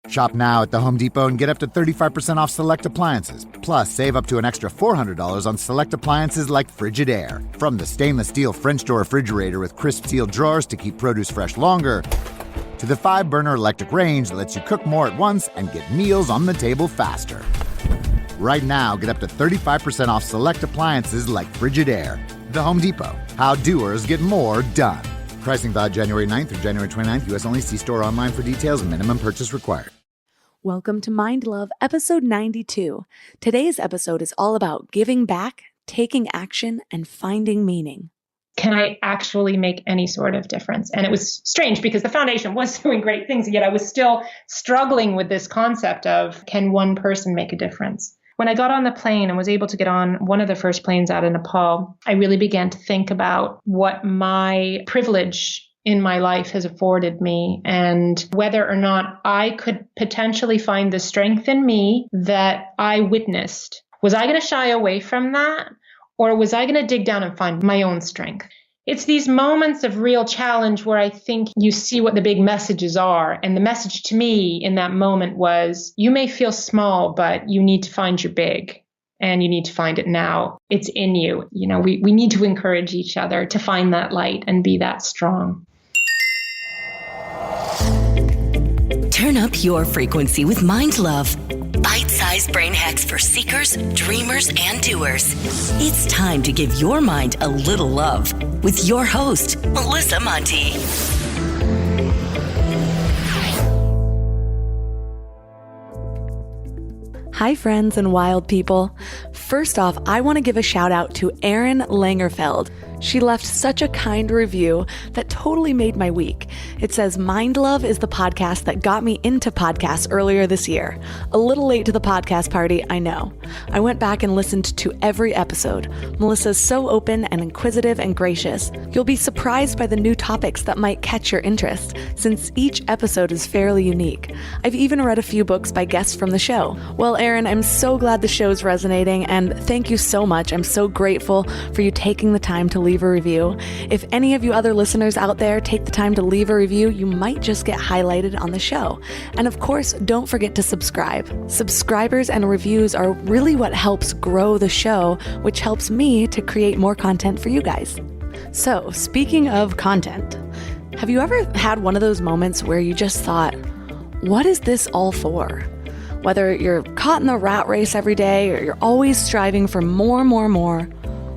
Shop now at the Home Depot and get up to 35% off select appliances. Plus, save up to an extra $400 on select appliances like Frigidaire. From the stainless steel French door refrigerator with crisp steel drawers to keep produce fresh longer, to the 5-burner electric range that lets you cook more at once and get meals on the table faster. Right now, get up to 35% off select appliances like Frigidaire. The Home Depot. How doers get more done. Pricing valid January 9th through January 29th. U.S. only. See store online for details and minimum purchase required. Welcome to Mind Love, episode 92. Today's episode is all about giving back, taking action, and finding meaning. Can I actually make any sort of difference? And it was strange because the foundation was doing great things, and yet I was still struggling with this concept of, can one person make a difference? When I got on the plane and was able to get on one of the first planes out of Nepal, I really began to think about what my privilege in my life has afforded me and whether or not I could potentially find the strength in me that I witnessed. Was I going to shy away from that, or was I going to dig down and find my own strength? It's these moments of real challenge where I think you see what the big messages are. And the message to me in that moment was, you may feel small, but you need to find your big. And you need to find it now. It's in you. You know, we need to encourage each other to find that light and be that strong. Turn up your frequency with Mind Love. Bite-sized brain hacks for seekers, dreamers, and doers. It's time to give your mind a little love with your host, Melissa Monti. Hi, friends and wild people. First off, I want to give a shout out to Erin Langerfeld. She left such a kind review that totally made my week. It says, Mind Love is the podcast that got me into podcasts earlier this year. A little late to the podcast party, I know. I went back and listened to every episode. Melissa's so open and inquisitive and gracious. You'll be surprised by the new topics that might catch your interest, since each episode is fairly unique. I've even read a few books by guests from the show. Well, Erin, I'm so glad the show's resonating, and thank you so much. I'm so grateful for you taking the time to leave a review. If any of you other listeners out there take the time to leave a review, you might just get highlighted on the show. And of course, don't forget to subscribe. Subscribers and reviews are really what helps grow the show, which helps me to create more content for you guys. So, speaking of content, have you ever had one of those moments where you just thought, what is this all for? Whether you're caught in the rat race every day, or you're always striving for more,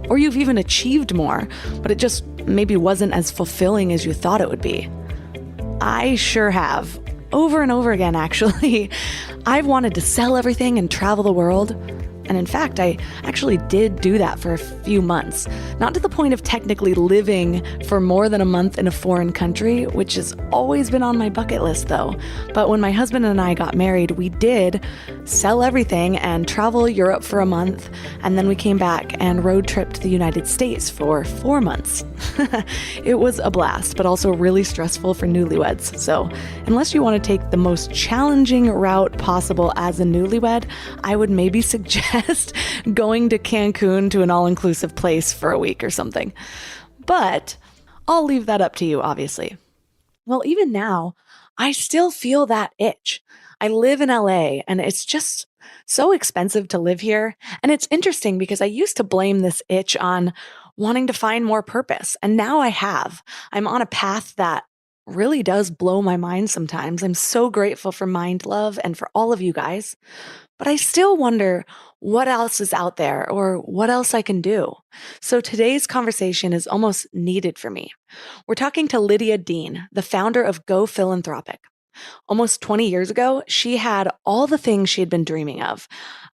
or you've even achieved more, but it just maybe wasn't as fulfilling as you thought it would be. I sure have. Over and over again, actually. I've wanted to sell everything and travel the world. And in fact, I actually did do that for a few months. Not to the point of technically living for more than a month in a foreign country, which has always been on my bucket list though. But when my husband and I got married, we did sell everything and travel Europe for a month. And then we came back and road tripped to the United States for 4 months. It was a blast, but also really stressful for newlyweds. So unless you want to take the most challenging route possible as a newlywed, I would maybe suggest going to Cancun to an all-inclusive place for a week or something. But I'll leave that up to you, obviously. Well, even now, I still feel that itch. I live in LA, and it's just so expensive to live here. And it's interesting because I used to blame this itch on wanting to find more purpose. And now I have. I'm on a path that really does blow my mind sometimes. I'm so grateful for Mind Love and for all of you guys. But I still wonder what else is out there or what else I can do. So today's conversation is almost needed for me. We're talking to Lydia Dean, the founder of GoPhilanthropic. Almost 20 years ago, she had all the things she had been dreaming of.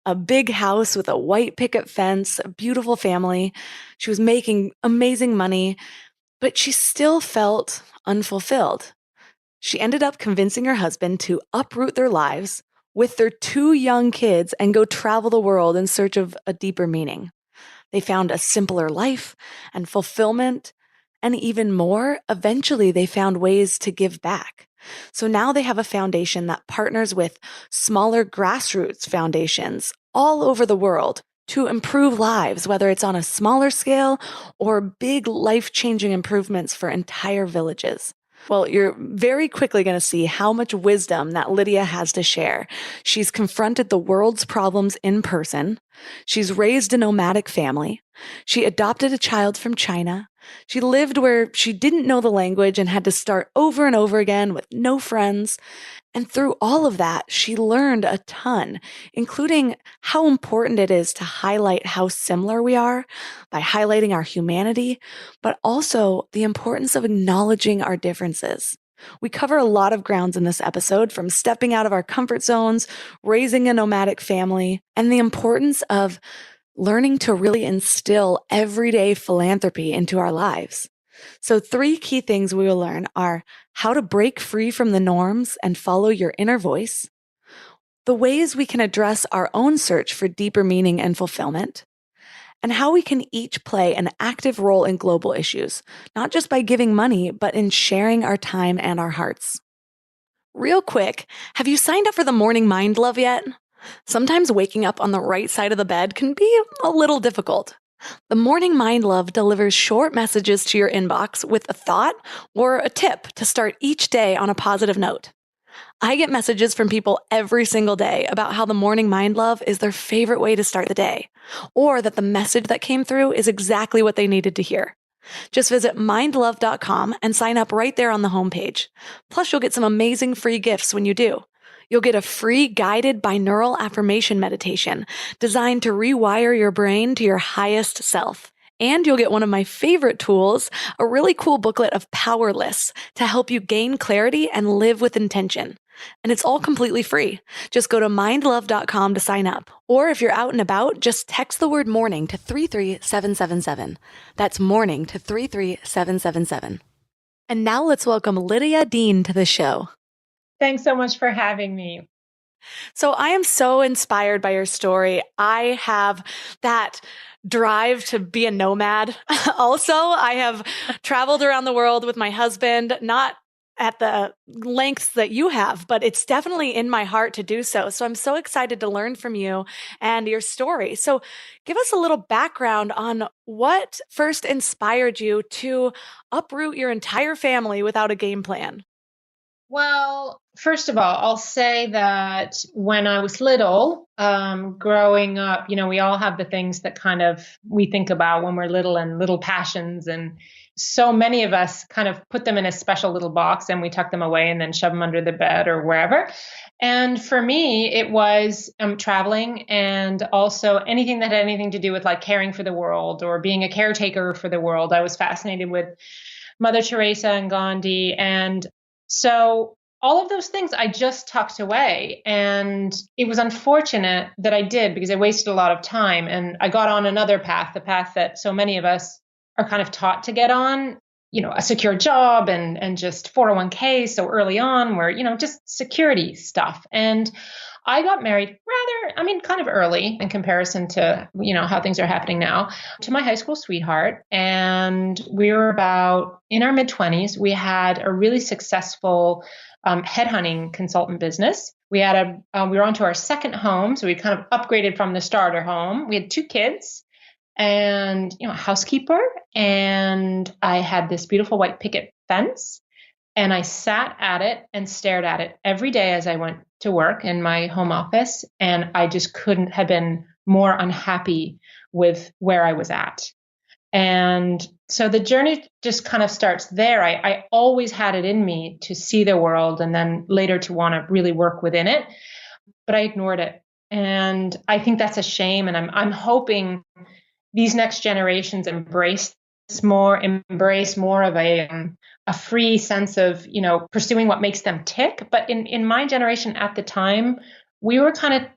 A big house with a white picket fence, a beautiful family. She was making amazing money, but she still felt unfulfilled. She ended up convincing her husband to uproot their lives with their 2 young kids and go travel the world in search of a deeper meaning. They found a simpler life and fulfillment, and even more, eventually they found ways to give back. So now they have a foundation that partners with smaller grassroots foundations all over the world to improve lives, whether it's on a smaller scale or big life-changing improvements for entire villages. Well, you're very quickly going to see how much wisdom that Lydia has to share. She's confronted the world's problems in person. She's raised a nomadic family. She adopted a child from China. She lived where she didn't know the language and had to start over and over again with no friends. And through all of that, she learned a ton, including how important it is to highlight how similar we are by highlighting our humanity, but also the importance of acknowledging our differences. We cover a lot of grounds in this episode, from stepping out of our comfort zones, raising a nomadic family, and the importance of learning to really instill everyday philanthropy into our lives. So 3 key things we will learn are how to break free from the norms and follow your inner voice, the ways we can address our own search for deeper meaning and fulfillment, and how we can each play an active role in global issues, not just by giving money, but in sharing our time and our hearts. Real quick, have you signed up for the Morning Mind Love yet? Sometimes waking up on the right side of the bed can be a little difficult. The Morning Mind Love delivers short messages to your inbox with a thought or a tip to start each day on a positive note. I get messages from people every single day about how the Morning Mind Love is their favorite way to start the day, or that the message that came through is exactly what they needed to hear. Just visit mindlove.com and sign up right there on the homepage. Plus, you'll get some amazing free gifts when you do. You'll get a free guided binaural affirmation meditation designed to rewire your brain to your highest self. And you'll get one of my favorite tools, a really cool booklet of power lists to help you gain clarity and live with intention. And it's all completely free. Just go to mindlove.com to sign up. Or if you're out and about, just text the word morning to 33777. That's morning to 33777. And now let's welcome Lydia Dean to the show. Thanks so much for having me. So I am so inspired by your story. I have that drive to be a nomad. Also, I have traveled around the world with my husband, not at the lengths that you have, but it's definitely in my heart to do so. So I'm so excited to learn from you and your story. So give us a little background on what first inspired you to uproot your entire family without a game plan. Well, first of all, I'll say that when I was little, growing up, we all have the things that kind of we think about when we're little and little passions. And so many of us kind of put them in a special little box and we tuck them away and then shove them under the bed or wherever. And for me, it was traveling, and also anything that had anything to do with like caring for the world or being a caretaker for the world. I was fascinated with Mother Teresa and Gandhi. And so all of those things I just tucked away, and it was unfortunate that I did because I wasted a lot of time, and I got on another path, the path that so many of us are kind of taught to get on, a secure job and just 401k so early on, where, just security stuff. And I got married kind of early in comparison to, how things are happening now, to my high school sweetheart. And we were about in our mid-20s. We had a really successful headhunting consultant business. We were onto our second home. So we kind of upgraded from the starter home. We had 2 kids and, a housekeeper. And I had this beautiful white picket fence. And I sat at it and stared at it every day as I went to work in my home office. And I just couldn't have been more unhappy with where I was at. And so the journey just kind of starts there. I always had it in me to see the world and then later to want to really work within it, but I ignored it. And I think that's a shame. And I'm hoping these next generations embrace more of a free sense of, pursuing what makes them tick. But in my generation at the time, we were kind of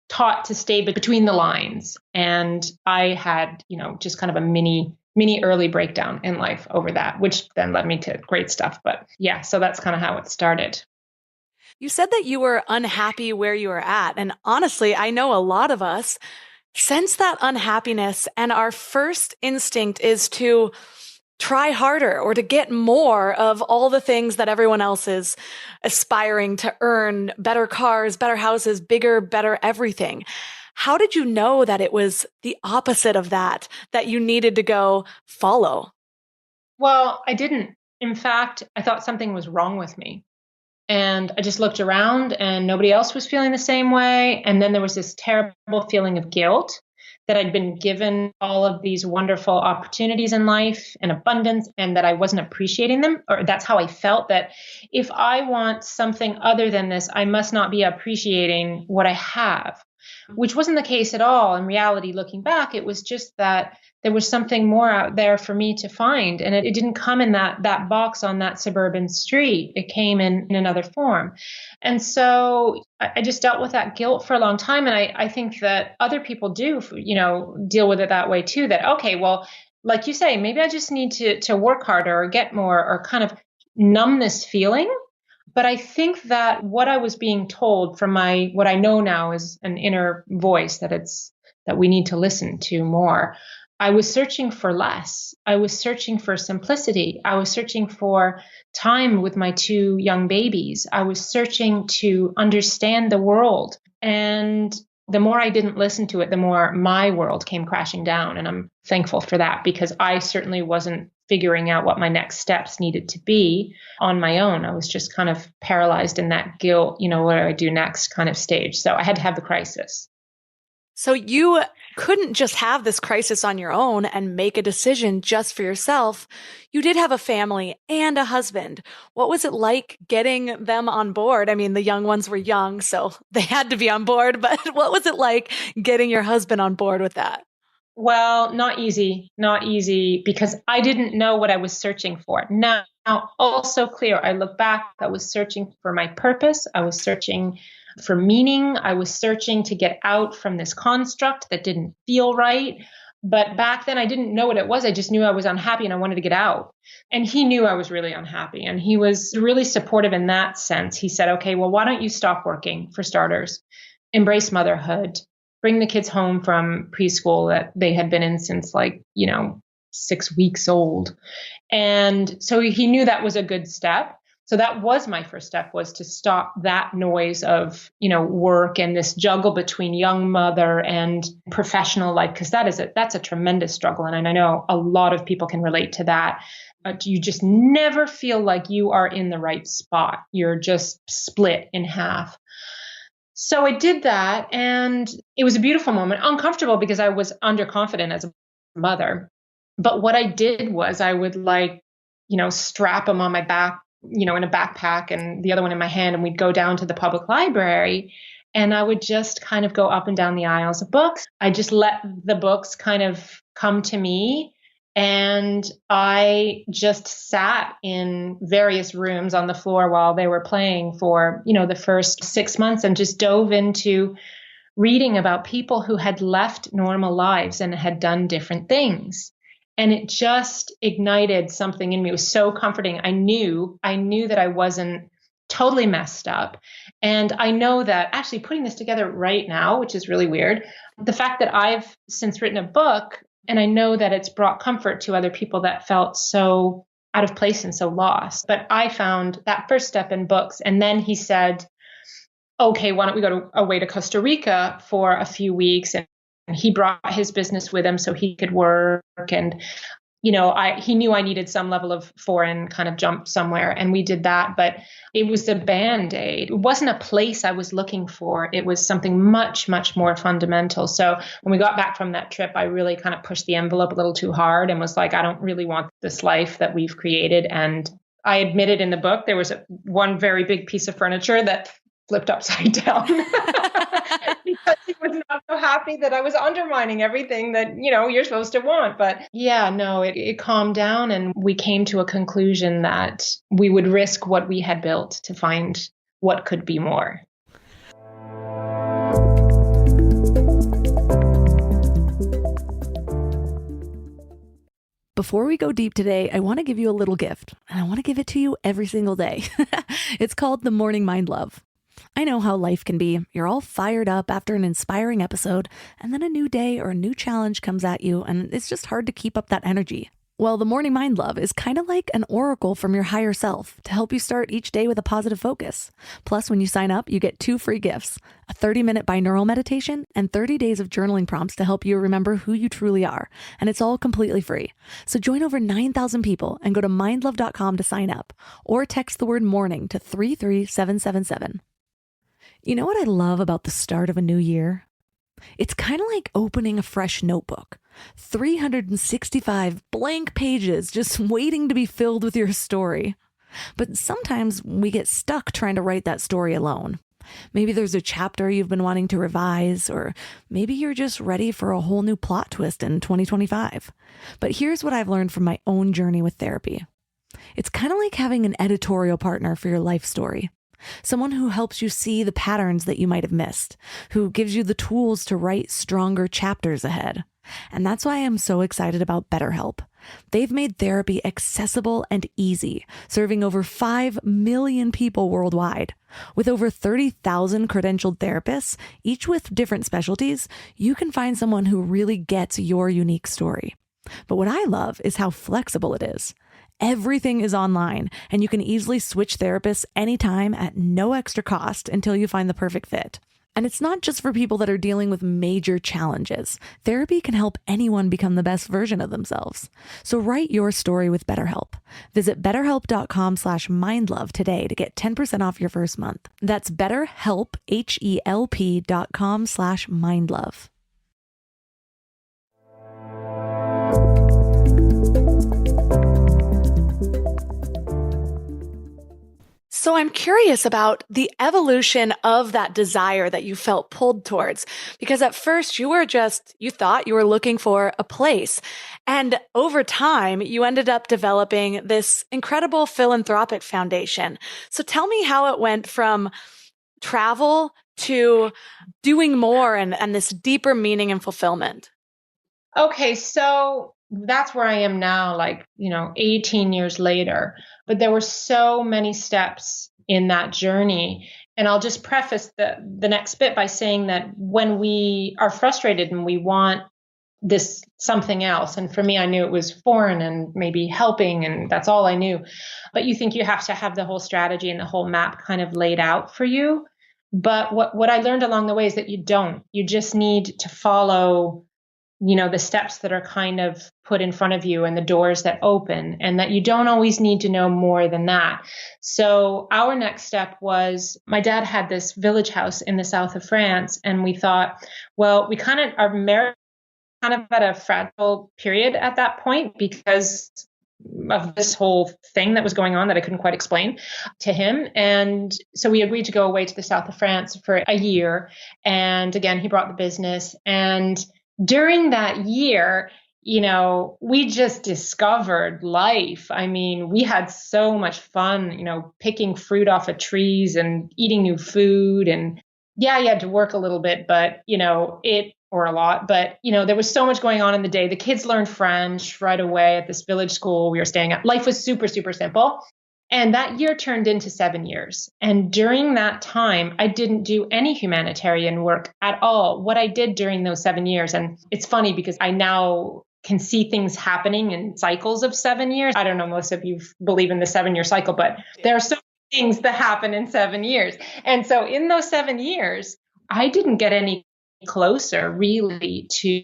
taught to stay between the lines. And I had, just kind of a mini early breakdown in life over that, which then led me to great stuff. But yeah, so that's kind of how it started. You said that you were unhappy where you were at. And honestly, I know a lot of us sense that unhappiness, and our first instinct is to try harder or to get more of all the things that everyone else is aspiring to earn: better cars, better houses, bigger, better everything. How did you know that it was the opposite of that you needed to go follow? Well, I didn't. In fact, I thought something was wrong with me. And I just looked around and nobody else was feeling the same way. And then there was this terrible feeling of guilt that I'd been given all of these wonderful opportunities in life and abundance, and that I wasn't appreciating them. Or that's how I felt, that if I want something other than this, I must not be appreciating what I have, which wasn't the case at all. In reality, looking back, it was just that there was something more out there for me to find. And it didn't come in that box on that suburban street. It came in another form. And so I just dealt with that guilt for a long time. And I think that other people do, deal with it that way too, that, okay, well, like you say, maybe I just need to work harder or get more or kind of numb this feeling. But I think that what I was being told from what I know now is an inner voice that we need to listen to more. I was searching for less. I was searching for simplicity. I was searching for time with my 2 young babies. I was searching to understand the world. And the more I didn't listen to it, the more my world came crashing down. And I'm thankful for that, because I certainly wasn't figuring out what my next steps needed to be on my own. I was just kind of paralyzed in that guilt, what do I do next kind of stage. So I had to have the crisis. So you couldn't just have this crisis on your own and make a decision just for yourself. You did have a family and a husband. What was it like getting them on board? I mean, the young ones were young, so they had to be on board, but what was it like getting your husband on board with that? Well, not easy, because I didn't know what I was searching for. Now, also clear, I look back, I was searching for my purpose. I was searching for meaning. I was searching to get out from this construct that didn't feel right. But back then I didn't know what it was. I just knew I was unhappy and I wanted to get out. And he knew I was really unhappy. And he was really supportive in that sense. He said, okay, well, why don't you stop working, for starters? Embrace motherhood. Bring the kids home from preschool that they had been in since 6 weeks old. And so he knew that was a good step. So that was my first step, was to stop that noise of, work and this juggle between young mother and professional life, because that's a tremendous struggle. And I know a lot of people can relate to that. You just never feel like you are in the right spot. You're just split in half. So I did that, and it was a beautiful moment, uncomfortable because I was underconfident as a mother. But what I did was I would strap him on my back, in a backpack and the other one in my hand, and we'd go down to the public library, and I would just kind of go up and down the aisles of books. I just let the books kind of come to me, and I just sat in various rooms on the floor while they were playing for, the first 6 months, and just dove into reading about people who had left normal lives and had done different things. And it just ignited something in me. It was so comforting. I knew that I wasn't totally messed up. And I know that actually putting this together right now, which is really weird, the fact that I've since written a book, and I know that it's brought comfort to other people that felt so out of place and so lost. But I found that first step in books. And then he said, okay, why don't we go away to Costa Rica for a few weeks? And he brought his business with him so he could work. And, he knew I needed some level of foreign kind of jump somewhere. And we did that. But it was a Band-Aid. It wasn't a place I was looking for. It was something much, much more fundamental. So when we got back from that trip, I really kind of pushed the envelope a little too hard and was like, I don't really want this life that we've created. And I admitted in the book, there was one very big piece of furniture that flipped upside down because he was not so happy that I was undermining everything that, you're supposed to want. But yeah, no, it calmed down, and we came to a conclusion that we would risk what we had built to find what could be more. Before we go deep today, I want to give you a little gift, and I want to give it to you every single day. It's called the Morning Mind Love. I know how life can be. You're all fired up after an inspiring episode, and then a new day or a new challenge comes at you, and it's just hard to keep up that energy. Well, the Morning Mind Love is kind of like an oracle from your higher self to help you start each day with a positive focus. Plus, when you sign up, you get 2 free gifts, a 30-minute binaural meditation and 30 days of journaling prompts to help you remember who you truly are. And it's all completely free. So join over 9,000 people and go to mindlove.com to sign up or text the word morning to 33777. You know what I love about the start of a new year? It's kind of like opening a fresh notebook. 365 blank pages just waiting to be filled with your story. But sometimes we get stuck trying to write that story alone. Maybe there's a chapter you've been wanting to revise, or maybe you're just ready for a whole new plot twist in 2025. But here's what I've learned from my own journey with therapy. It's kind of like having an editorial partner for your life story. Someone who helps you see the patterns that you might have missed, who gives you the tools to write stronger chapters ahead. And that's why I'm so excited about BetterHelp. They've made therapy accessible and easy, serving over 5 million people worldwide. With over 30,000 credentialed therapists, each with different specialties, you can find someone who really gets your unique story. But what I love is how flexible it is. Everything is online, and you can easily switch therapists anytime at no extra cost until you find the perfect fit. And it's not just for people that are dealing with major challenges. Therapy can help anyone become the best version of themselves. So write your story with BetterHelp. Visit betterhelp.com/mindlove today to get 10% off your first month. That's BetterHelp, HELP.com/mindlove. So I'm curious about the evolution of that desire that you felt pulled towards, because at first you thought you were looking for a place. And over time, you ended up developing this incredible philanthropic foundation. So tell me how it went from travel to doing more and this deeper meaning and fulfillment. Okay, so that's where I am now, 18 years later. But there were so many steps in that journey. And I'll just preface the next bit by saying that when we are frustrated and we want this something else, and for me, I knew it was foreign and maybe helping, and that's all I knew. But you think you have to have the whole strategy and the whole map kind of laid out for you. But what I learned along the way is that you don't. You just need to follow the steps that are kind of put in front of you and the doors that open, and that you don't always need to know more than that. So our next step was, my dad had this village house in the south of France, and we thought, well, we kind of are married kind of at a fragile period at that point because of this whole thing that was going on that I couldn't quite explain to him. And so we agreed to go away to the south of France for a year. And again, he brought the business. And during that year, we just discovered life. I mean, we had so much fun, picking fruit off of trees and eating new food. And yeah, you had to work a little bit, but, or a lot, but, there was so much going on in the day. The kids learned French right away at this village school we were staying at. Life was super, super simple. And that year turned into 7 years. And during that time, I didn't do any humanitarian work at all. What I did during those 7 years, and it's funny because I now can see things happening in cycles of 7 years. I don't know, most of you believe in the 7-year cycle, but there are so many things that happen in 7 years. And so in those 7 years, I didn't get any closer really to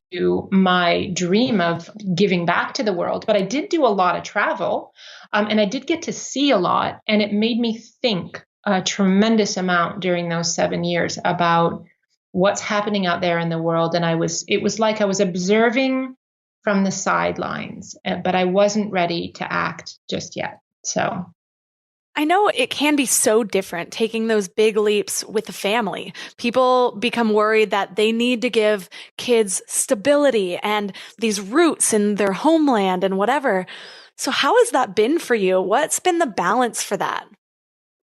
my dream of giving back to the world. But I did do a lot of travel, and I did get to see a lot, and it made me think a tremendous amount during those 7 years about what's happening out there in the world. And it was like I was observing from the sidelines, but I wasn't ready to act just yet. So I know it can be so different taking those big leaps with a family. People become worried that they need to give kids stability and these roots in their homeland and whatever. So how has that been for you? What's been the balance for that?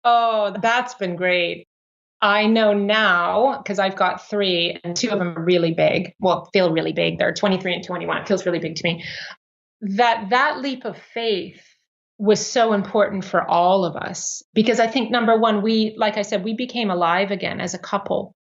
Oh, that's been great. I know now, because I've got 3 and 2 of them are really big. Well, feel really big. They're 23 and 21. It feels really big to me. That leap of faith was so important for all of us, because I think, number one, like I said, we became alive again as a couple.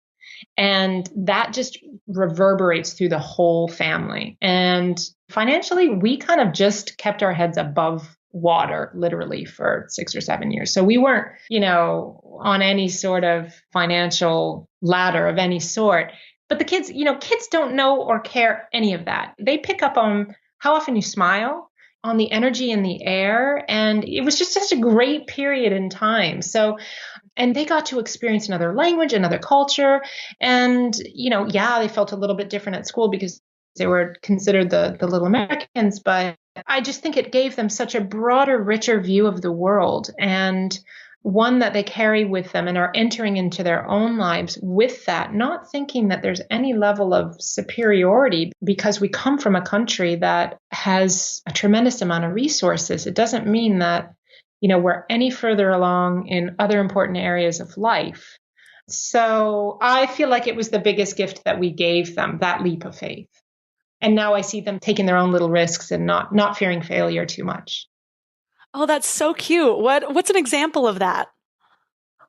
And that just reverberates through the whole family. And financially, we kind of just kept our heads above water literally for 6 or 7 years. So we weren't, on any sort of financial ladder of any sort. But the kids, kids don't know or care any of that. They pick up on how often you smile, on the energy in the air. And it was just such a great period in time. So, and they got to experience another language, another culture. And, they felt a little bit different at school because they were considered the little Americans. But I just think it gave them such a broader, richer view of the world, and one that they carry with them and are entering into their own lives with that, not thinking that there's any level of superiority because we come from a country that has a tremendous amount of resources. It doesn't mean that, we're any further along in other important areas of life. So I feel like it was the biggest gift that we gave them, that leap of faith. And now I see them taking their own little risks and not fearing failure too much. Oh, that's so cute. What's an example of that?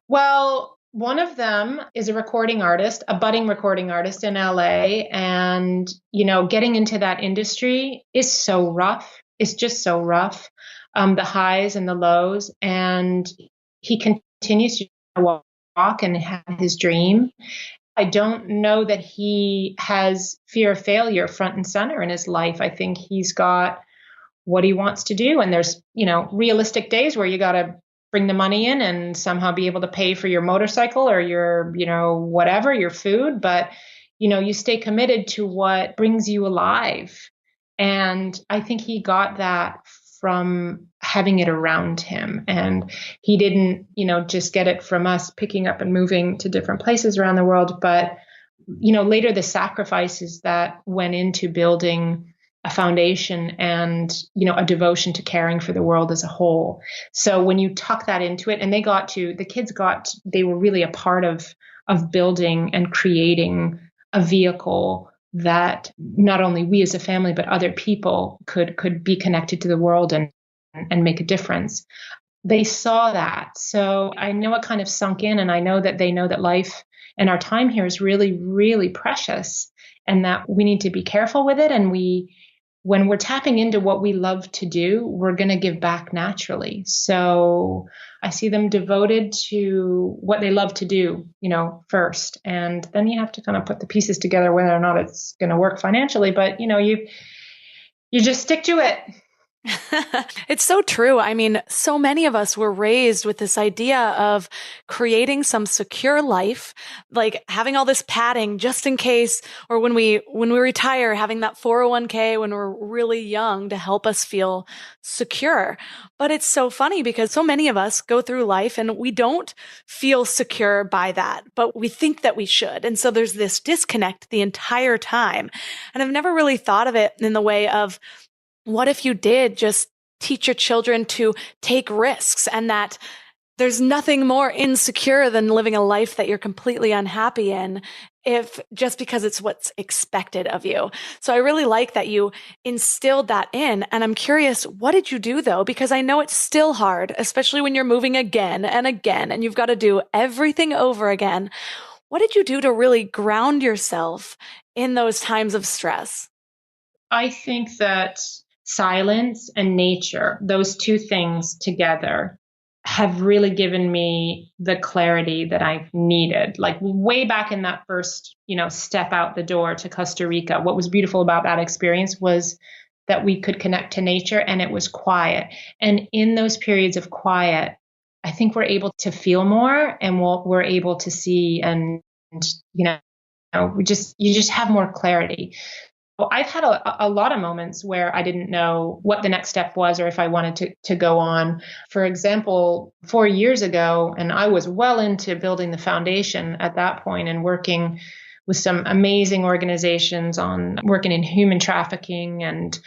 Well, one of them is a recording artist, a budding recording artist in LA. And, getting into that industry is so rough. It's just so rough. The highs and the lows. And he continues to walk and have his dream. I don't know that he has fear of failure front and center in his life. I think he's got what he wants to do. And there's, realistic days where you got to bring the money in and somehow be able to pay for your motorcycle or your, whatever, your food. But, you stay committed to what brings you alive. And I think he got that from having it around him. And he didn't, just get it from us picking up and moving to different places around the world. But, later the sacrifices that went into building a foundation and, a devotion to caring for the world as a whole. So when you tuck that into it, and they were really a part of building and creating a vehicle that not only we as a family, but other people could be connected to the world and make a difference. They saw that. So I know it kind of sunk in, and I know that they know that life and our time here is really, really precious, and that we need to be careful with it. And when we're tapping into what we love to do, we're going to give back naturally. So I see them devoted to what they love to do, first. And then you have to kind of put the pieces together, whether or not it's going to work financially. But, you just stick to it. It's so true. I mean, so many of us were raised with this idea of creating some secure life, like having all this padding just in case, or when we retire, having that 401k when we're really young to help us feel secure. But it's so funny because so many of us go through life and we don't feel secure by that, but we think that we should. And so there's this disconnect the entire time. And I've never really thought of it in the way of, what if you did just teach your children to take risks, and that there's nothing more insecure than living a life that you're completely unhappy in, if just because it's what's expected of you. So I really like that you instilled that in. And I'm curious, what did you do though? Because I know it's still hard, especially when you're moving again and again, and you've got to do everything over again. What did you do to really ground yourself in those times of stress? I think that silence and nature, those two things together, have really given me the clarity that I've needed. Like way back in that first, step out the door to Costa Rica, what was beautiful about that experience was that we could connect to nature, and it was quiet. And in those periods of quiet, I think we're able to feel more, and we're able to see, and you just have more clarity. Well, I've had a lot of moments where I didn't know what the next step was or if I wanted to go on. For example, 4 years ago, and I was well into building the foundation at that point and working with some amazing organizations on working in human trafficking and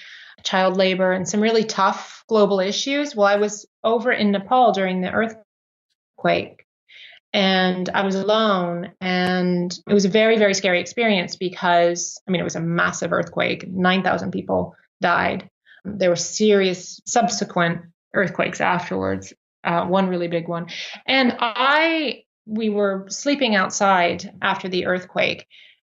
child labor and some really tough global issues. Well, I was over in Nepal during the earthquake. And I was alone, and it was a very, very scary experience because, it was a massive earthquake. 9,000 people died. There were serious subsequent earthquakes afterwards, one really big one. And I we were sleeping outside after the earthquake.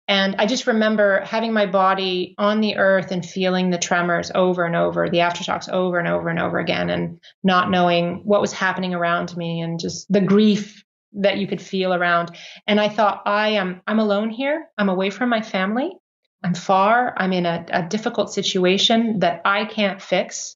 And I just remember having my body on the earth and feeling the tremors over and over, the aftershocks over and over and over again, and not knowing what was happening around me and just the grief that you could feel around. And I thought, I'm alone here. I'm away from my family. I'm far. I'm in a difficult situation that I can't fix.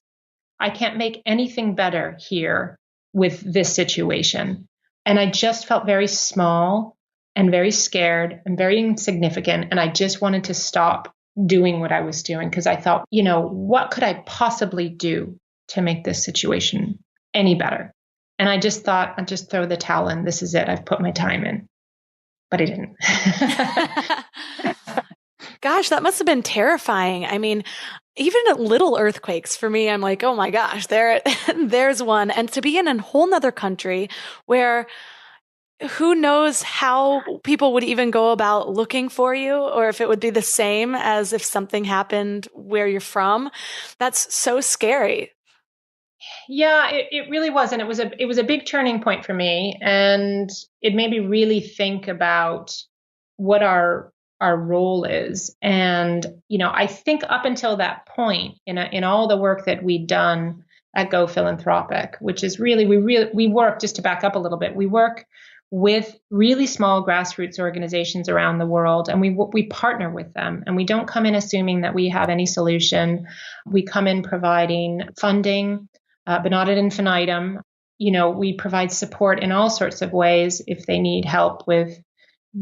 I can't make anything better here with this situation. And I just felt very small and very scared and very insignificant. And I just wanted to stop doing what I was doing because I thought, what could I possibly do to make this situation any better? And I just thought, I'd just throw the towel in. This is it. I've put my time in. But I didn't. Gosh, that must have been terrifying. I mean, even little earthquakes for me, I'm like, oh my gosh, there's one. And to be in a whole nother country where who knows how people would even go about looking for you, or if it would be the same as if something happened where you're from. That's so scary. Yeah, it really was. And it was a big turning point for me. And it made me really think about what our role is. And, I think up until that point, in all the work that we'd done at GoPhilanthropic, which is really, we work, just to back up a little bit, we work with really small grassroots organizations around the world, and we partner with them, and we don't come in assuming that we have any solution. We come in providing funding, but not ad infinitum. We provide support in all sorts of ways if they need help with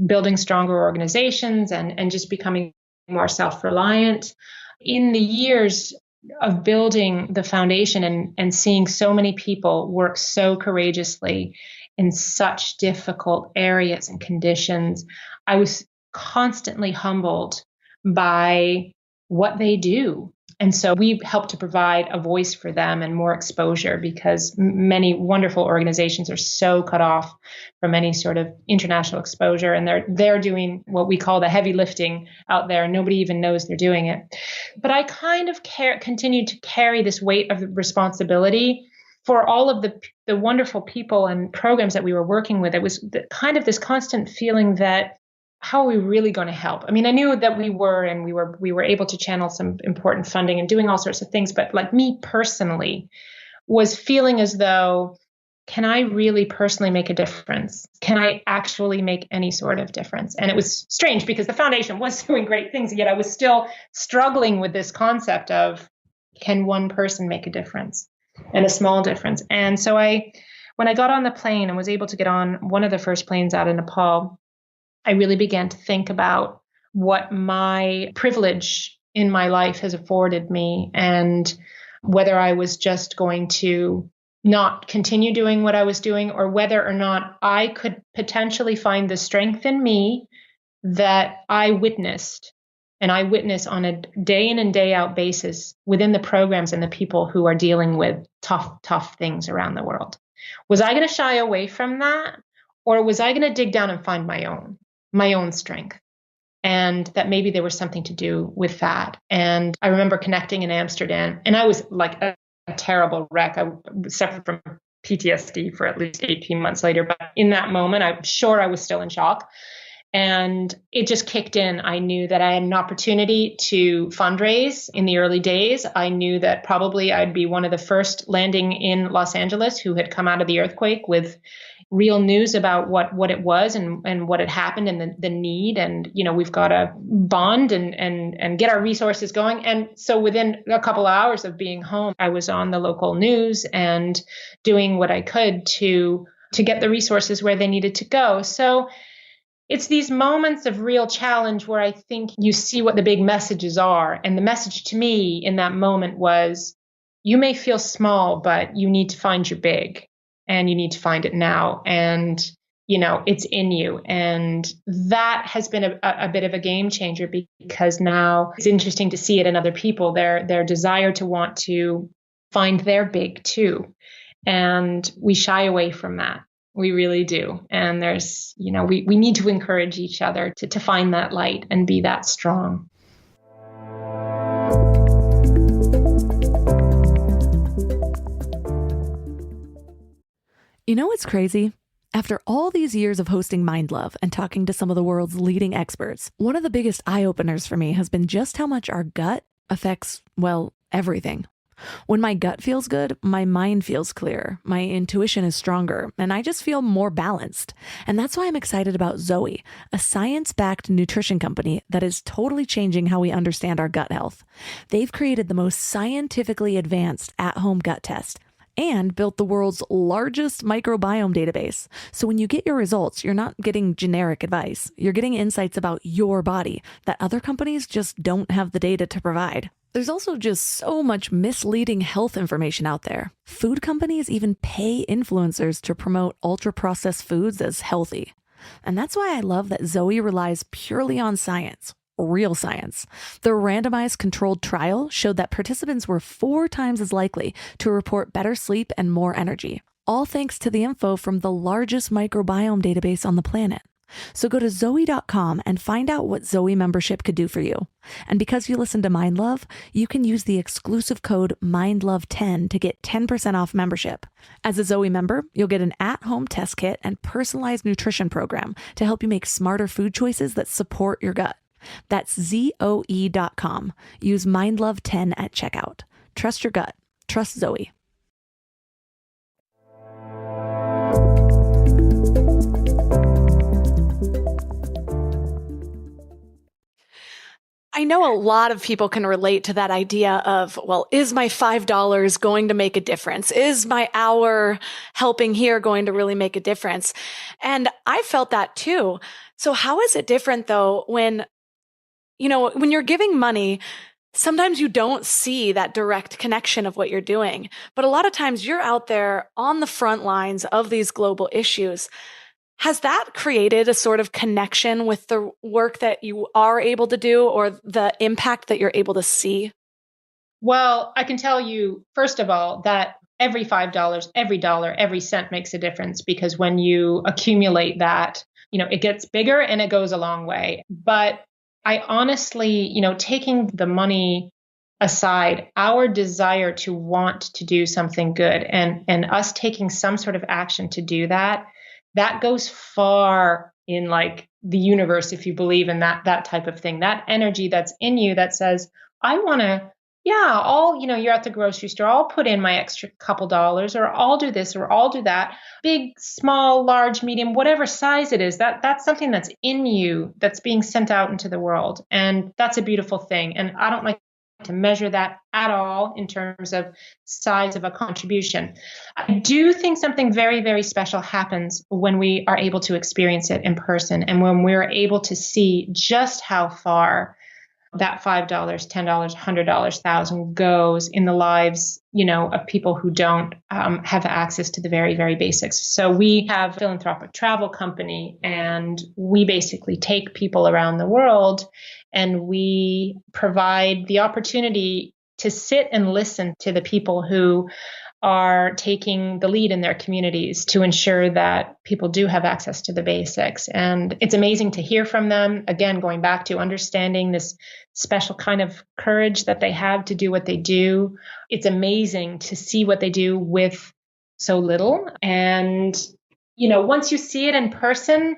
building stronger organizations and just becoming more self-reliant. In the years of building the foundation and seeing so many people work so courageously in such difficult areas and conditions, I was constantly humbled by what they do. And so we help to provide a voice for them and more exposure, because many wonderful organizations are so cut off from any sort of international exposure. And they're doing what we call the heavy lifting out there, and nobody even knows they're doing it. But I kind of continued to carry this weight of responsibility for all of the wonderful people and programs that we were working with. It was kind of this constant feeling that, how are we really going to help? I mean, I knew that we were able to channel some important funding and doing all sorts of things. But like me personally was feeling as though, can I really personally make a difference? Can I actually make any sort of difference? And it was strange because the foundation was doing great things, yet I was still struggling with this concept of, can one person make a difference, and a small difference? And so when I got on the plane and was able to get on one of the first planes out of Nepal, I really began to think about what my privilege in my life has afforded me, and whether I was just going to not continue doing what I was doing, or whether or not I could potentially find the strength in me that I witnessed, and I witness on a day in and day out basis within the programs and the people who are dealing with tough things around the world. Was I going to shy away from that? Or was I going to dig down and find my own strength? And that maybe there was something to do with that. And I remember connecting in Amsterdam, and I was like a terrible wreck. I suffered from PTSD for at least 18 months later. But in that moment, I'm sure I was still in shock. And it just kicked in. I knew that I had an opportunity to fundraise in the early days. I knew that probably I'd be one of the first landing in Los Angeles who had come out of the earthquake with real news about what it was and what had happened and the need. And, we've got to bond and get our resources going. And so within a couple of hours of being home, I was on the local news and doing what I could to get the resources where they needed to go. So it's these moments of real challenge where I think you see what the big messages are. And the message to me in that moment was, you may feel small, but you need to find your big, and you need to find it now. And, it's in you. And that has been a bit of a game changer, because now it's interesting to see it in other people, their desire to want to find their big too. And we shy away from that. We really do. And there's, we need to encourage each other to find that light and be that strong. You know what's crazy? After all these years of hosting Mind Love and talking to some of the world's leading experts, one of the biggest eye-openers for me has been just how much our gut affects, well, everything. When my gut feels good, my mind feels clearer, my intuition is stronger, and I just feel more balanced. And that's why I'm excited about Zoe, a science-backed nutrition company that is totally changing how we understand our gut health. They've created the most scientifically advanced at-home gut test and built the world's largest microbiome database. So when you get your results, you're not getting generic advice. You're getting insights about your body that other companies just don't have the data to provide. There's also just so much misleading health information out there. Food companies even pay influencers to promote ultra-processed foods as healthy. And that's why I love that Zoe relies purely on science. Real science. The randomized controlled trial showed that participants were 4 times as likely to report better sleep and more energy, all thanks to the info from the largest microbiome database on the planet. So go to Zoe.com and find out what Zoe membership could do for you. And because you listen to Mind Love, you can use the exclusive code MINDLOVE10 to get 10% off membership. As a Zoe member, you'll get an at-home test kit and personalized nutrition program to help you make smarter food choices that support your gut. That's Zoe.com. Use MindLove10 at checkout. Trust your gut. Trust Zoe. I know a lot of people can relate to that idea of, well, is my $5 going to make a difference? Is my hour helping here going to really make a difference? And I felt that too. So how is it different though when you're giving money, sometimes you don't see that direct connection of what you're doing. But a lot of times you're out there on the front lines of these global issues. Has that created a sort of connection with the work that you are able to do or the impact that you're able to see? Well, I can tell you, first of all, that every $5, every dollar, every cent makes a difference, because when you accumulate that, it gets bigger and it goes a long way. But I honestly, taking the money aside, our desire to want to do something good and us taking some sort of action to do that goes far in like the universe, if you believe in that type of thing, that energy that's in you that says, I want to, you're at the grocery store, I'll put in my extra couple dollars, or I'll do this, or I'll do that. Big, small, large, medium, whatever size it is, that's something that's in you that's being sent out into the world. And that's a beautiful thing. And I don't like to measure that at all in terms of size of a contribution. I do think something very, very special happens when we are able to experience it in person, and when we're able to see just how far that $5, $10, $100, $1,000 goes in the lives, of people who don't have access to the very, very basics. So we have a philanthropic travel company, and we basically take people around the world and we provide the opportunity to sit and listen to the people who are taking the lead in their communities to ensure that people do have access to the basics. And it's amazing to hear from them. Again, going back to understanding this special kind of courage that they have to do what they do. It's amazing to see what they do with so little. And, once you see it in person,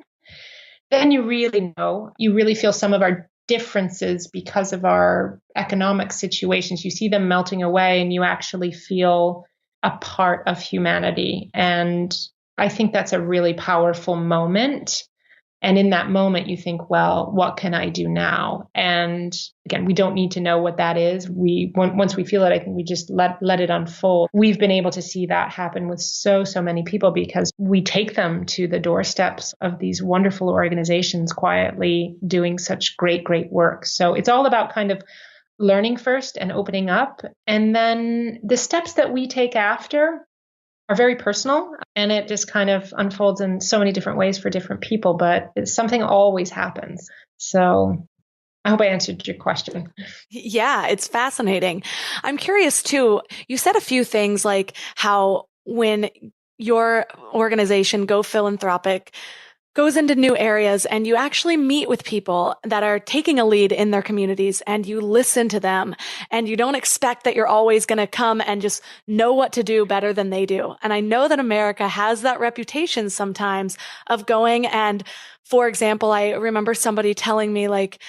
then you really feel some of our differences because of our economic situations. You see them melting away and you actually feel a part of humanity. And I think that's a really powerful moment. And in that moment, you think, well, what can I do now? And again, we don't need to know what that is. Once we feel it, I think we just let it unfold. We've been able to see that happen with so many people because we take them to the doorsteps of these wonderful organizations quietly doing such great work. So it's all about kind of learning first and opening up. And then the steps that we take after are very personal, and it just kind of unfolds in so many different ways for different people, but something always happens. So I hope I answered your question. Yeah, it's fascinating. I'm curious too. You said a few things like how when your organization, GoPhilanthropic, goes into new areas and you actually meet with people that are taking a lead in their communities and you listen to them and you don't expect that you're always going to come and just know what to do better than they do. And I know that America has that reputation sometimes of going and, for example, I remember somebody telling me like,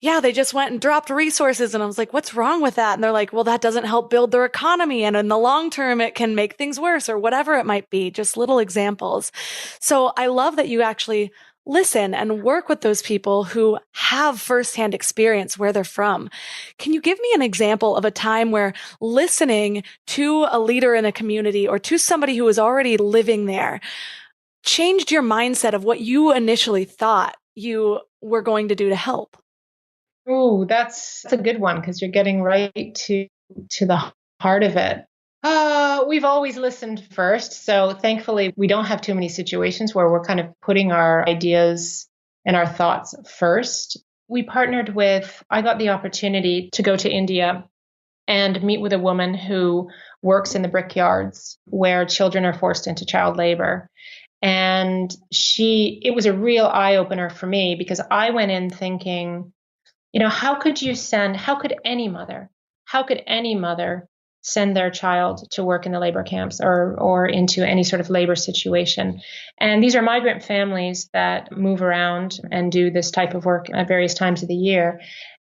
yeah, they just went and dropped resources. And I was like, what's wrong with that? And they're like, well, that doesn't help build their economy. And in the long term, it can make things worse or whatever it might be, just little examples. So I love that you actually listen and work with those people who have firsthand experience where they're from. Can you give me an example of a time where listening to a leader in a community or to somebody who was already living there changed your mindset of what you initially thought you were going to do to help? Oh, that's a good one because you're getting right to the heart of it. We've always listened first. So thankfully, we don't have too many situations where we're kind of putting our ideas and our thoughts first. I got the opportunity to go to India and meet with a woman who works in the brickyards where children are forced into child labor. And it was a real eye opener for me because I went in thinking, how could any mother send their child to work in the labor camps or into any sort of labor situation? And these are migrant families that move around and do this type of work at various times of the year.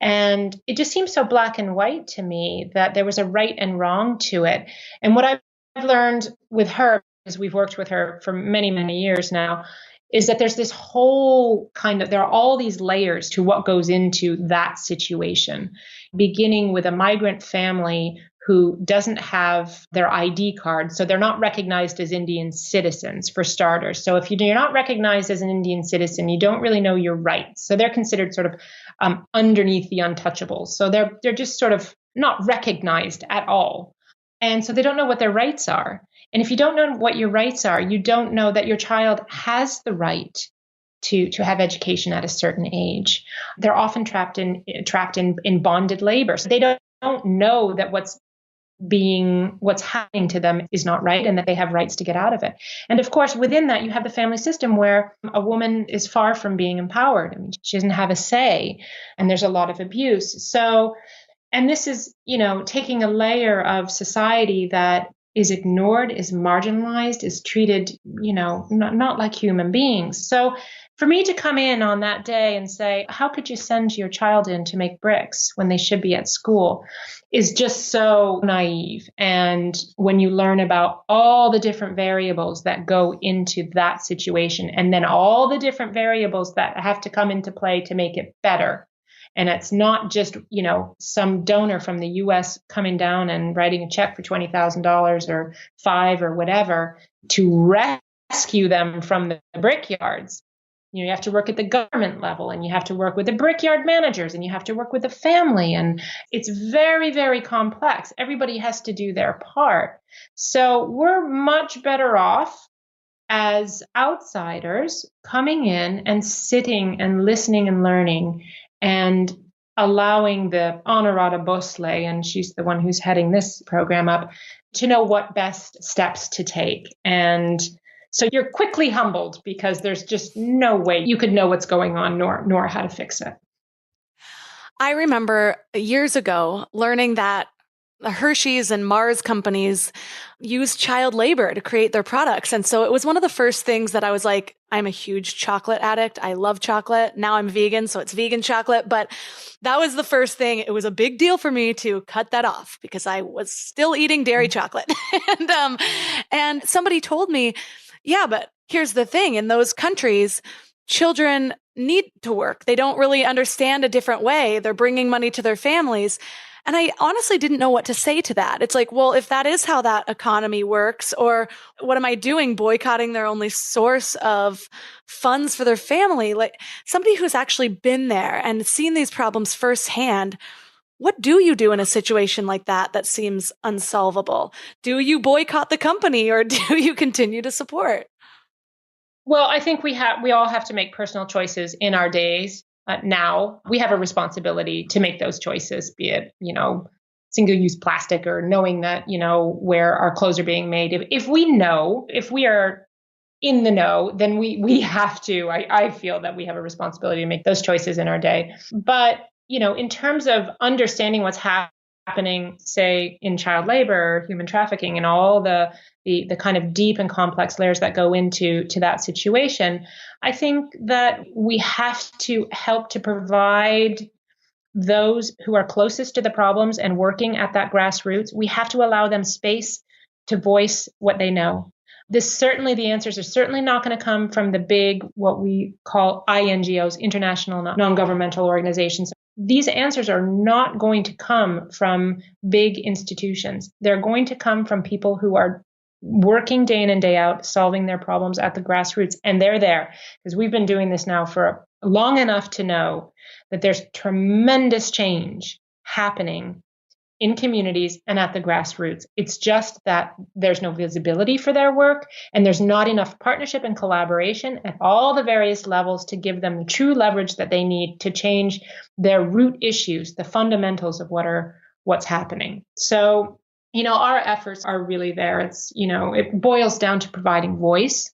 And it just seems so black and white to me that there was a right and wrong to it. And what I've learned with her, because we've worked with her for many, many years now, is that there's this whole there are all these layers to what goes into that situation, beginning with a migrant family who doesn't have their ID card. So they're not recognized as Indian citizens, for starters. So if you're not recognized as an Indian citizen, you don't really know your rights. So they're considered sort of underneath the untouchables. So they're just sort of not recognized at all. And so they don't know what their rights are. And if you don't know what your rights are, you don't know that your child has the right to have education at a certain age. They're often trapped in bonded labor. So they don't know that what's happening to them is not right and that they have rights to get out of it. And of course, within that, you have the family system where a woman is far from being empowered. I mean, she doesn't have a say, and there's a lot of abuse. So, and this is, taking a layer of society that is ignored, is marginalized, is treated, not like human beings. So for me to come in on that day and say, how could you send your child in to make bricks when they should be at school, is just so naive. And when you learn about all the different variables that go into that situation, and then all the different variables that have to come into play to make it better. And it's not just, some donor from the US coming down and writing a check for $20,000 or $5,000 or whatever to rescue them from the brickyards. You have to work at the government level, and you have to work with the brickyard managers, and you have to work with the family. And it's very, very complex. Everybody has to do their part. So we're much better off as outsiders coming in and sitting and listening and learning and allowing the Honorata Bosle, and she's the one who's heading this program up, to know what best steps to take. And so you're quickly humbled because there's just no way you could know what's going on nor how to fix it. I remember years ago learning that the Hershey's and Mars companies use child labor to create their products. And so it was one of the first things that I was like, I'm a huge chocolate addict. I love chocolate. Now I'm vegan, so it's vegan chocolate. But that was the first thing. It was a big deal for me to cut that off because I was still eating dairy chocolate. And somebody told me, yeah, but here's the thing. In those countries, children need to work. They don't really understand a different way. They're bringing money to their families. And I honestly didn't know what to say to that. It's like, well, if that is how that economy works, or what am I doing boycotting their only source of funds for their family? Like somebody who's actually been there and seen these problems firsthand, what do you do in a situation like that seems unsolvable? Do you boycott the company or do you continue to support? Well, I think we all have to make personal choices in our days. Now we have a responsibility to make those choices, be it, single-use plastic or knowing that, where our clothes are being made. If we are in the know, then we have to, I feel that we have a responsibility to make those choices in our day. But, in terms of understanding what's happening, say, in child labor or human trafficking and all the kind of deep and complex layers that go into that situation, I think that we have to help to provide those who are closest to the problems and working at that grassroots, we have to allow them space to voice what they know. The answers are certainly not going to come from the big, what we call INGOs, international non-governmental organizations. These answers are not going to come from big institutions. They're going to come from people who are working day in and day out, solving their problems at the grassroots. And they're there because we've been doing this now for long enough to know that there's tremendous change happening in communities and at the grassroots. It's just that there's no visibility for their work, and there's not enough partnership and collaboration at all the various levels to give them the true leverage that they need to change their root issues, the fundamentals of what's happening. So, our efforts are really there. It's, it boils down to providing voice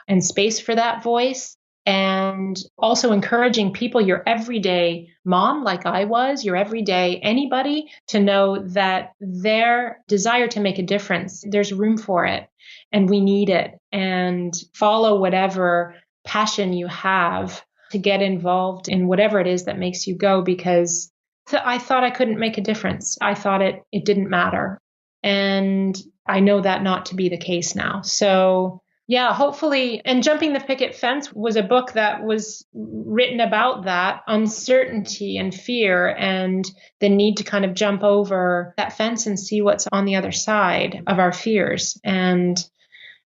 and space for that voice, and also encouraging people, your everyday mom, like I was, your everyday anybody, to know that their desire to make a difference, there's room for it and we need it. And follow whatever passion you have to get involved in whatever it is that makes you go, because I thought I couldn't make a difference. I thought it didn't matter. And I know that not to be the case now. So yeah, hopefully. And Jumping the Picket Fence was a book that was written about that uncertainty and fear and the need to kind of jump over that fence and see what's on the other side of our fears. And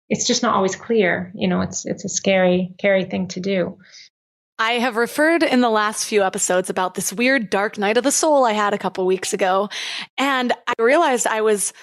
it's just not always clear. It's a scary thing to do. I have referred in the last few episodes about this weird dark night of the soul I had a couple weeks ago. And I realized I was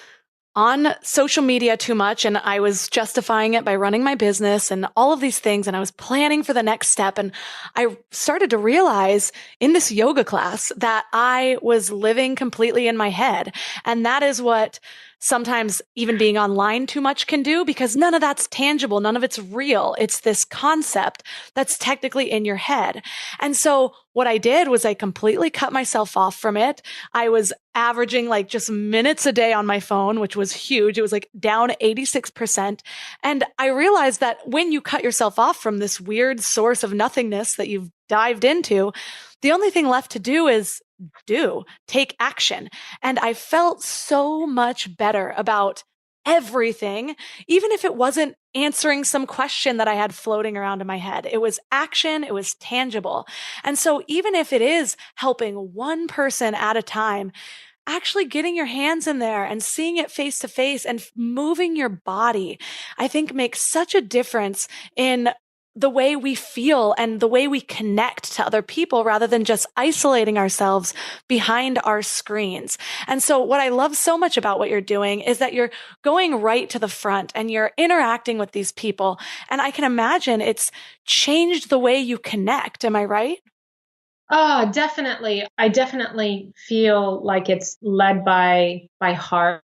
on social media too much, and I was justifying it by running my business and all of these things. And I was planning for the next step. And I started to realize in this yoga class that I was living completely in my head. And that is what sometimes even being online too much can do, because none of that's tangible. None of it's real. It's this concept that's technically in your head. And so what I did was I completely cut myself off from it. I was averaging like just minutes a day on my phone, which was huge. It was like down 86%. And I realized that when you cut yourself off from this weird source of nothingness that you've dived into, the only thing left to do is take action. And I felt so much better about everything, even if it wasn't answering some question that I had floating around in my head. It was action. It was tangible. And so even if it is helping one person at a time, actually getting your hands in there and seeing it face to face and moving your body, I think makes such a difference in the way we feel and the way we connect to other people, rather than just isolating ourselves behind our screens. And so what I love so much about what you're doing is that you're going right to the front and you're interacting with these people. And I can imagine it's changed the way you connect. Am I right? Oh, definitely. I definitely feel like it's led by heart.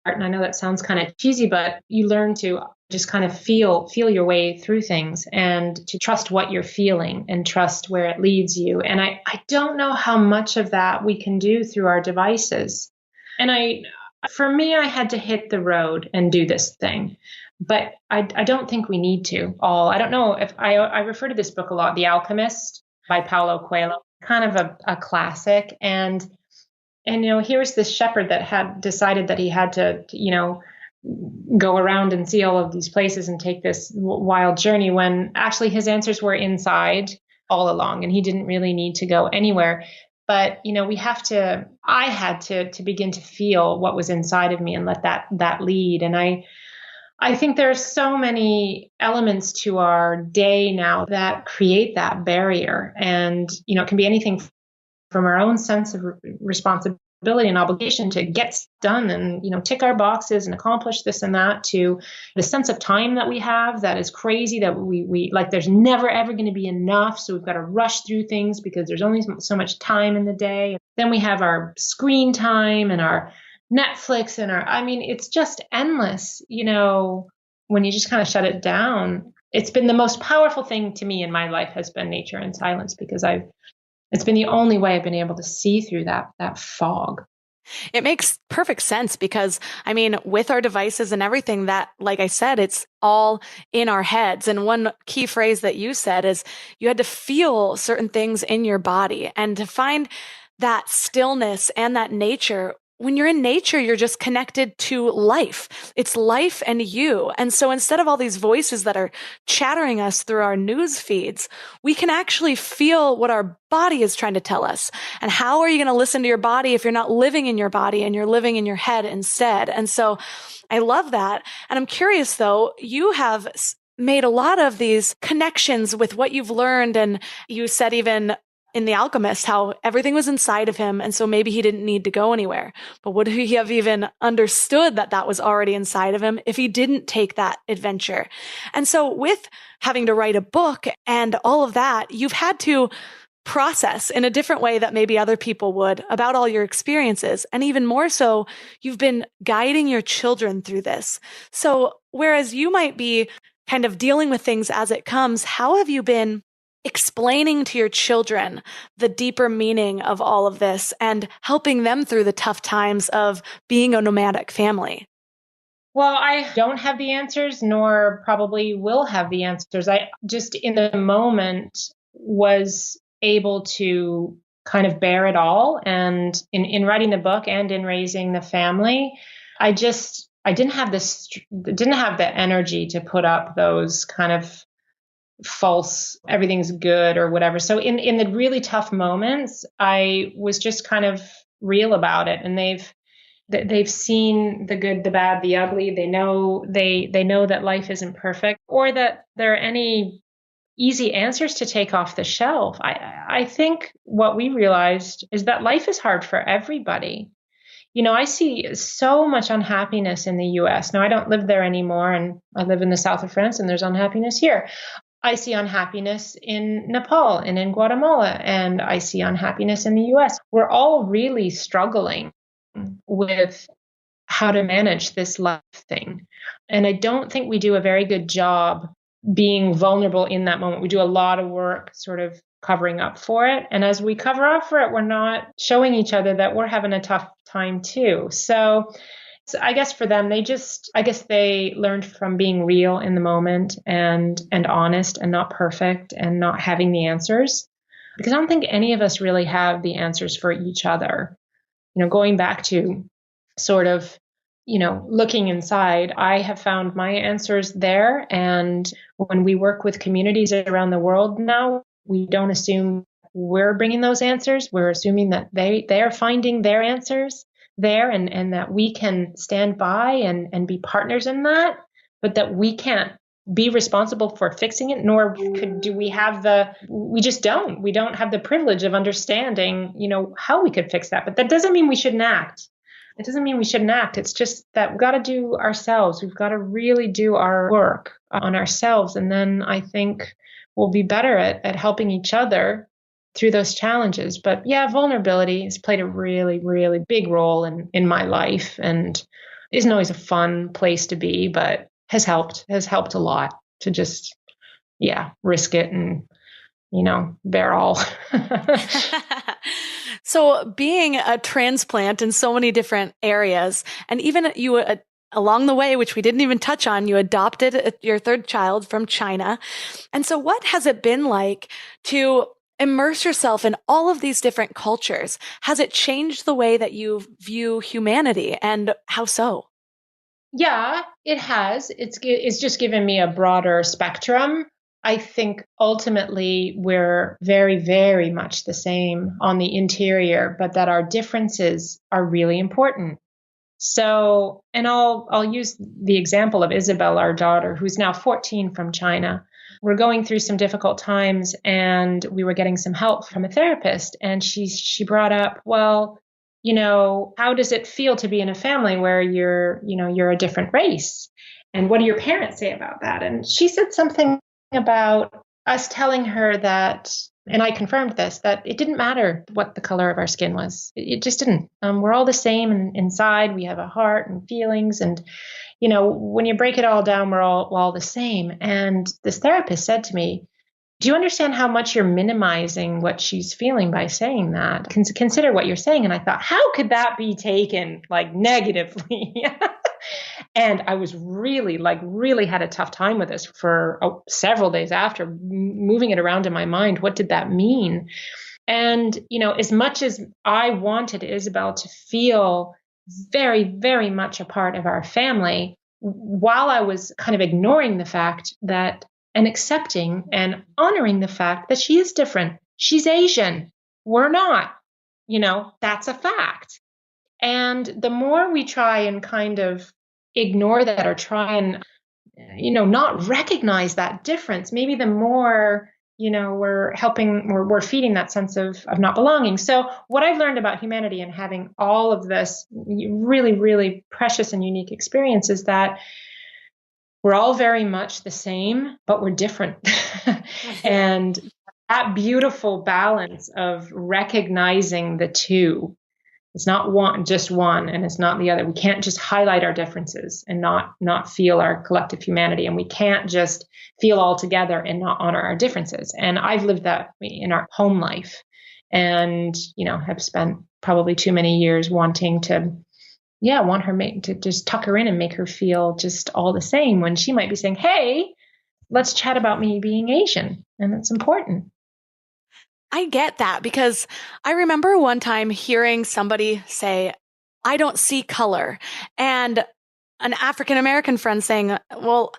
And I know that sounds kind of cheesy, but you learn to just kind of feel your way through things and to trust what you're feeling and trust where it leads you. And I don't know how much of that we can do through our devices. And for me, I had to hit the road and do this thing, but I don't think we need to all. I don't know if I refer to this book a lot, The Alchemist by Paulo Coelho, kind of a classic. And here's this shepherd that had decided that he had to, go around and see all of these places and take this wild journey, when actually his answers were inside all along and he didn't really need to go anywhere. But, I had to begin to feel what was inside of me and let that lead. And I think there are so many elements to our day now that create that barrier. And, it can be anything from our own sense of responsibility and obligation to get done and, tick our boxes and accomplish this and that, to the sense of time that we have that is crazy, that we like, there's never ever going to be enough. So we've got to rush through things because there's only so much time in the day. Then we have our screen time and our Netflix and it's just endless, when you just kind of shut it down, it's been the most powerful thing to me in my life has been nature and silence, because it's been the only way I've been able to see through that fog. It makes perfect sense because, I mean, with our devices and everything that, like I said, it's all in our heads. And one key phrase that you said is you had to feel certain things in your body, and to find that stillness and that nature. When you're in nature, you're just connected to life. It's life and you. And so instead of all these voices that are chattering us through our news feeds, we can actually feel what our body is trying to tell us. And how are you going to listen to your body if you're not living in your body and you're living in your head instead? And so I love that. And I'm curious though, you have made a lot of these connections with what you've learned. And you said even in The Alchemist, how everything was inside of him. And so maybe he didn't need to go anywhere. But would he have even understood that that was already inside of him if he didn't take that adventure? And so with having to write a book and all of that, you've had to process in a different way that maybe other people would about all your experiences. And even more so, you've been guiding your children through this. So whereas you might be kind of dealing with things as it comes, how have you been explaining to your children the deeper meaning of all of this and helping them through the tough times of being a nomadic family? Well, I don't have the answers, nor probably will have the answers. I just in the moment was able to kind of bear it all. And in writing the book and in raising the family, I didn't have the energy to put up those kind of false, everything's good or whatever. So in the really tough moments, I was just kind of real about it. And they've seen the good, the bad, the ugly. They know that life isn't perfect, or that there are any easy answers to take off the shelf. I think what we realized is that life is hard for everybody. I see so much unhappiness in the US. Now, I don't live there anymore, and I live in the south of France, and there's unhappiness here. I see unhappiness in Nepal and in Guatemala, and I see unhappiness in the US. We're all really struggling with how to manage this life thing. And I don't think we do a very good job being vulnerable in that moment. We do a lot of work sort of covering up for it. And as we cover up for it, we're not showing each other that we're having a tough time too. So I guess for them, they learned from being real in the moment and honest and not perfect and not having the answers, because I don't think any of us really have the answers for each other. Going back to sort of, looking inside, I have found my answers there. And when we work with communities around the world now, we don't assume we're bringing those answers. We're assuming that they are finding their answers there, and that we can stand by and be partners in that, but that we can't be responsible for fixing it, nor we just don't. We don't have the privilege of understanding, how we could fix that. But that doesn't mean we shouldn't act. It doesn't mean we shouldn't act. It's just that we've got to do ourselves. We've got to really do our work on ourselves. And then I think we'll be better at helping each other through those challenges. But yeah, vulnerability has played a really, really big role in my life, and isn't always a fun place to be, but has helped a lot to just, risk it and, bear all. So being a transplant in so many different areas, and even you along the way, which we didn't even touch on, you adopted your third child from China. And so what has it been like to immerse yourself in all of these different cultures? Has it changed the way that you view humanity, and how so? Yeah, it has. It's just given me a broader spectrum. I think ultimately we're very, very much the same on the interior, but that our differences are really important. So, and I'll use the example of Isabel, our daughter, who's now 14 from China. We're going through some difficult times, and we were getting some help from a therapist. And she brought up, well, how does it feel to be in a family where you're a different race? And what do your parents say about that? And she said something about us telling her that And I confirmed this, that it didn't matter what the color of our skin was. It just didn't. We're all the same inside. We have a heart and feelings. And, when you break it all down, we're all the same. And this therapist said to me, do you understand how much you're minimizing what she's feeling by saying that? Consider what you're saying. And I thought, how could that be taken negatively? And I was really had a tough time with this for several days after, moving it around in my mind. What did that mean? And, as much as I wanted Isabel to feel very, very much a part of our family, while I was kind of ignoring the fact that, and accepting and honoring the fact that she is different. She's Asian. We're not. That's a fact. And the more we try and kind of ignore that, or try and, not recognize that difference, maybe the more, we're feeding that sense of not belonging. So what I've learned about humanity and having all of this really, really precious and unique experience is that we're all very much the same, but we're different. And that beautiful balance of recognizing the two. It's not just one, and it's not the other. We can't just highlight our differences and not feel our collective humanity. And we can't just feel all together and not honor our differences. And I've lived that in our home life, and, have spent probably too many years want her to just tuck her in and make her feel just all the same, when she might be saying, hey, let's chat about me being Asian. And it's important. I get that, because I remember one time hearing somebody say, I don't see color. And an African-American friend saying, well,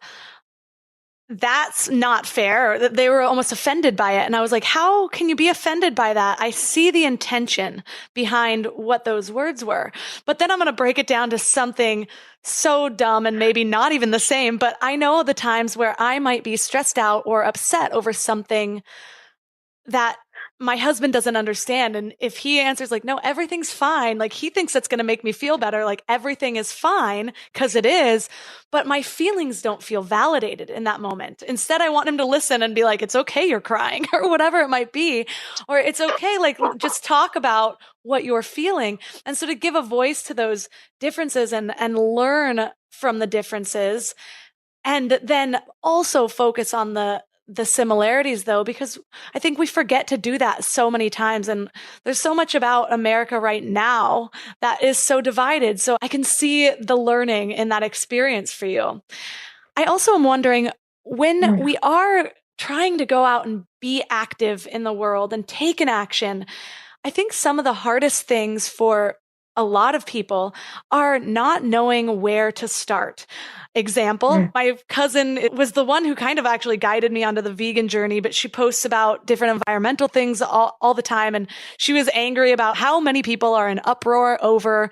that's not fair. They were almost offended by it. And I was like, how can you be offended by that? I see the intention behind what those words were. But then I'm going to break it down to something so dumb and maybe not even the same. But I know the times where I might be stressed out or upset over something that my husband doesn't understand. And if he answers no, everything's fine, he thinks that's going to make me feel better. Everything is fine, because it is, but my feelings don't feel validated in that moment. Instead, I want him to listen and be like, it's okay, you're crying, or whatever it might be, or it's okay. Just talk about what you're feeling. And so to give a voice to those differences and learn from the differences, and then also focus on the similarities, though, because I think we forget to do that so many times. And there's so much about America right now that is so divided. So I can see the learning in that experience for you. I also am wondering, when we are trying to go out and be active in the world and take an action, I think some of the hardest things for a lot of people are not knowing where to start. Example, my cousin was the one who kind of actually guided me onto the vegan journey, but she posts about different environmental things all the time. And she was angry about how many people are in uproar over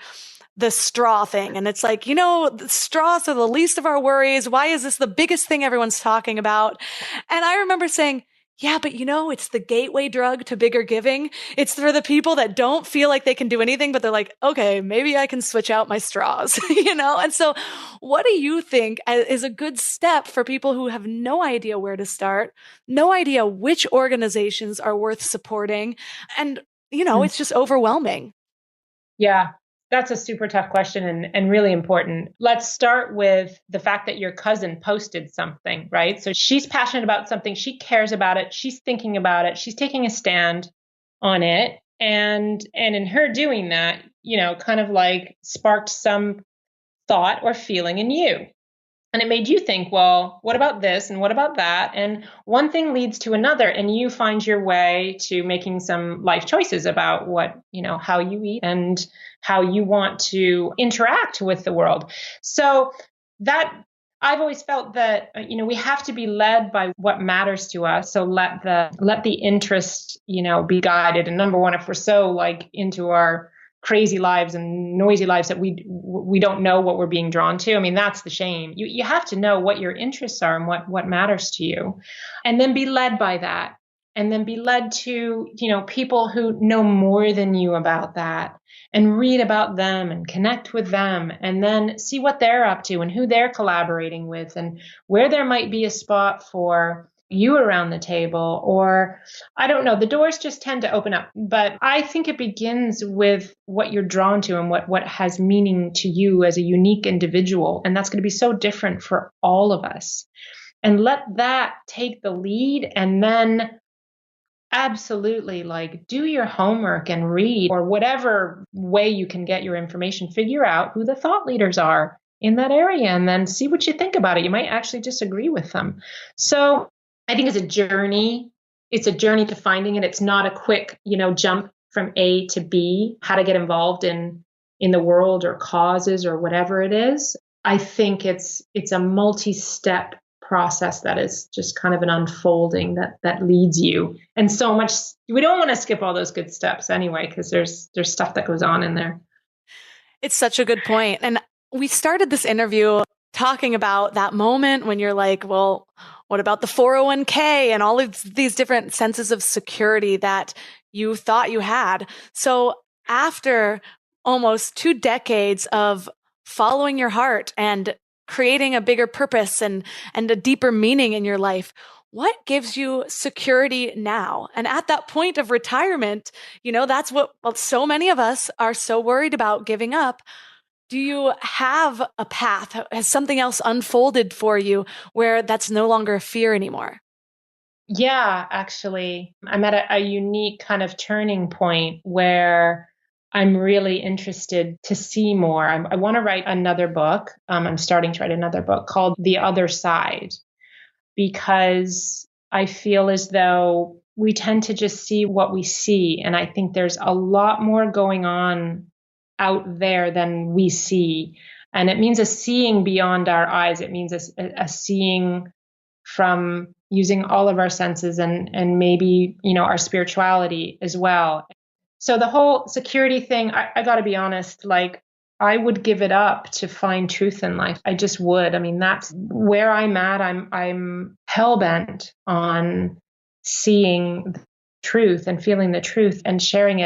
the straw thing. And it's the straws are the least of our worries. Why is this the biggest thing everyone's talking about? And I remember saying, yeah, but it's the gateway drug to bigger giving. It's for the people that don't feel like they can do anything, but they're like, okay, maybe I can switch out my straws, And so what do you think is a good step for people who have no idea where to start, no idea which organizations are worth supporting, and, it's just overwhelming? Yeah. That's a super tough question and really important. Let's start with the fact that your cousin posted something, right? So she's passionate about something. She cares about it. She's thinking about it. She's taking a stand on it. And in her doing that, kind of sparked some thought or feeling in you. And it made you think, well, what about this? And what about that? And one thing leads to another. And you find your way to making some life choices about how you eat and how you want to interact with the world. So that I've always felt that, we have to be led by what matters to us. So let the interest, be guided. And number one, if we're so into our crazy lives and noisy lives that we don't know what we're being drawn to. I mean, that's the shame. You have to know what your interests are and what matters to you, and then be led by that, and then be led to, people who know more than you about that, and read about them and connect with them, and then see what they're up to and who they're collaborating with, and where there might be a spot for, you around the table, or I don't know, the doors just tend to open up. But I think it begins with what you're drawn to and what has meaning to you as a unique individual. And that's going to be so different for all of us. And let that take the lead, and then absolutely do your homework and read, or whatever way you can get your information, figure out who the thought leaders are in that area and then see what you think about it. You might actually disagree with them. So I think it's a journey. It's a journey to finding it. It's not a quick, jump from A to B, how to get involved in the world or causes or whatever it is. I think it's a multi-step process that is just kind of an unfolding that leads you. And so much, we don't want to skip all those good steps anyway, because there's stuff that goes on in there. It's such a good point. And we started this interview talking about that moment when you're like, well, what about the 401k and all of these different senses of security that you thought you had? So after almost 2 decades of following your heart and creating a bigger purpose and a deeper meaning in your life, what gives you security now? And at that point of retirement, that's what so many of us are so worried about giving up. Do you have a path? Has something else unfolded for you where that's no longer a fear anymore? Yeah, actually, I'm at a unique kind of turning point where I'm really interested to see more. I want to write another book. I'm starting to write another book called The Other Side, because I feel as though we tend to just see what we see. And I think there's a lot more going on out there than we see. And it means a seeing beyond our eyes. It means a seeing from using all of our senses and maybe, our spirituality as well. So the whole security thing, I got to be honest, I would give it up to find truth in life. I just would. I mean, that's where I'm at. I'm hell-bent on seeing the truth and feeling the truth and sharing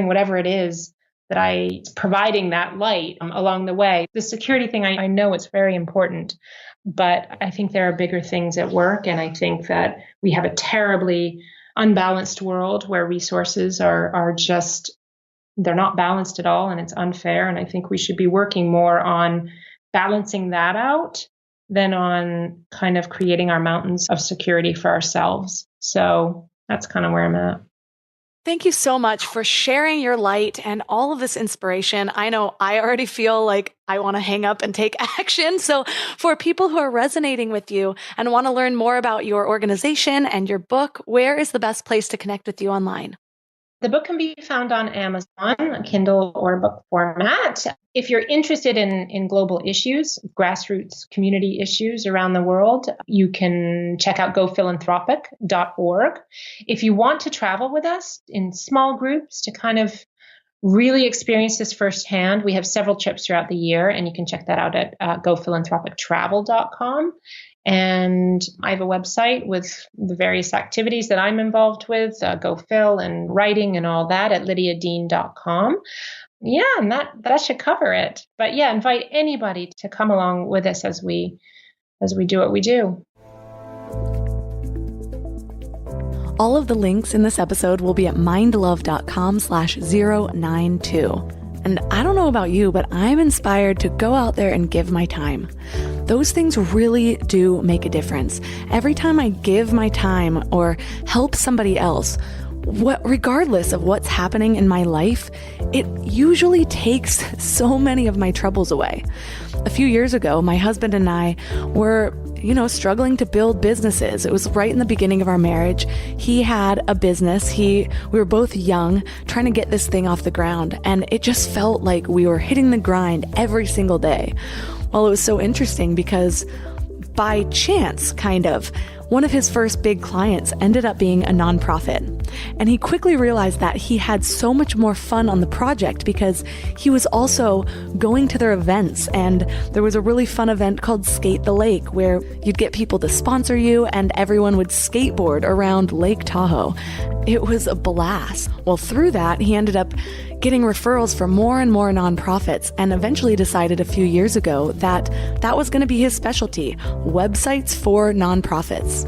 whatever it is that providing that light along the way. The security thing, I know it's very important, but I think there are bigger things at work. And I think that we have a terribly unbalanced world where resources are just, they're not balanced at all, and it's unfair. And I think we should be working more on balancing that out than on kind of creating our mountains of security for ourselves. So that's kind of where I'm at. Thank you so much for sharing your light and all of this inspiration. I know I already feel like I want to hang up and take action. So for people who are resonating with you and want to learn more about your organization and your book, where is the best place to connect with you online? The book can be found on Amazon, Kindle or book format. If you're interested in global issues, grassroots community issues around the world, you can check out GoPhilanthropic.org. If you want to travel with us in small groups to kind of really experience this firsthand, we have several trips throughout the year, and you can check that out at GoPhilanthropicTravel.com. And I have a website with the various activities that I'm involved with, GoPhil and writing and all that at LydiaDean.com. Yeah, and that should cover it. But yeah, invite anybody to come along with us as we do what we do. All of the links in this episode will be at mindlove.com/092. And I don't know about you, but I'm inspired to go out there and give my time. Those things really do make a difference. Every time I give my time or help somebody else, regardless of what's happening in my life, it usually takes so many of my troubles away. A few years ago, my husband and I were struggling to build businesses. It was right in the beginning of our marriage. He had a business. We were both young, trying to get this thing off the ground. And it just felt like we were hitting the grind every single day. Well, it was so interesting because by chance, kind of, one of his first big clients ended up being a nonprofit. And he quickly realized that he had so much more fun on the project because he was also going to their events. And there was a really fun event called Skate the Lake where you'd get people to sponsor you and everyone would skateboard around Lake Tahoe. It was a blast. Well, through that, he ended up getting referrals from more and more nonprofits and eventually decided a few years ago that was going to be his specialty, websites for nonprofits.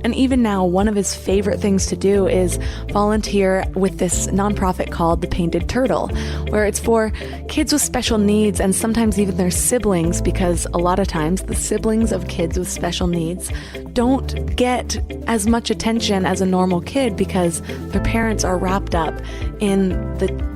And even now, one of his favorite things to do is volunteer with this nonprofit called The Painted Turtle, where it's for kids with special needs and sometimes even their siblings, because a lot of times the siblings of kids with special needs don't get as much attention as a normal kid because their parents are wrapped up in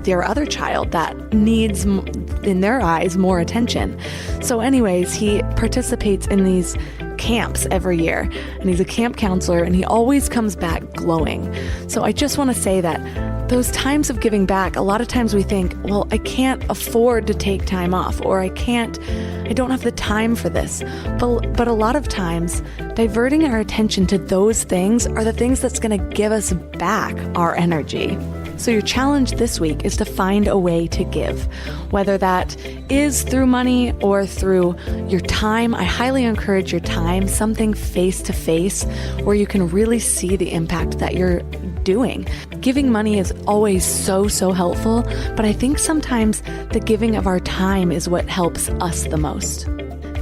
their other child that needs, in their eyes, more attention. So anyways, he participates in these camps every year, and he's a camp counselor, and he always comes back glowing. So I just want to say that those times of giving back, a lot of times we think, well, I can't afford to take time off, or I don't have the time for this. But a lot of times, diverting our attention to those things are the things that's going to give us back our energy. So your challenge this week is to find a way to give, whether that is through money or through your time. I highly encourage your time, something face to face where you can really see the impact that you're doing. Giving money is always so helpful, but I think sometimes the giving of our time is what helps us the most.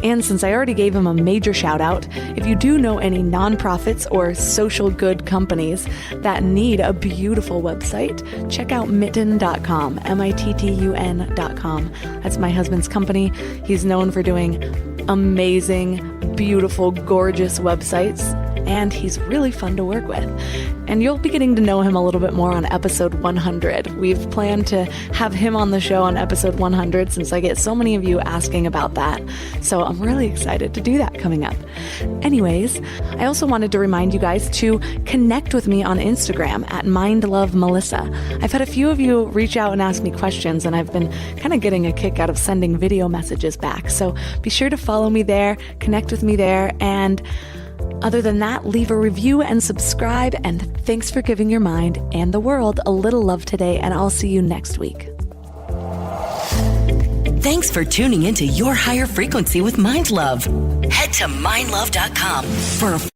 And since I already gave him a major shout out, if you do know any nonprofits or social good companies that need a beautiful website, check out mitten.com, MITTUN.com. That's my husband's company. He's known for doing amazing, beautiful, gorgeous websites, and he's really fun to work with. And you'll be getting to know him a little bit more on episode 100. We've planned to have him on the show on episode 100 since I get so many of you asking about that. So I'm really excited to do that coming up. Anyways, I also wanted to remind you guys to connect with me on Instagram at mindlovemelissa. I've had a few of you reach out and ask me questions, and I've been kind of getting a kick out of sending video messages back. So be sure to follow me there, connect with me there, and other than that, leave a review and subscribe, and thanks for giving your mind and the world a little love today, and I'll see you next week. Thanks for tuning into Your Higher Frequency with Mind Love. Head to mindlove.com for a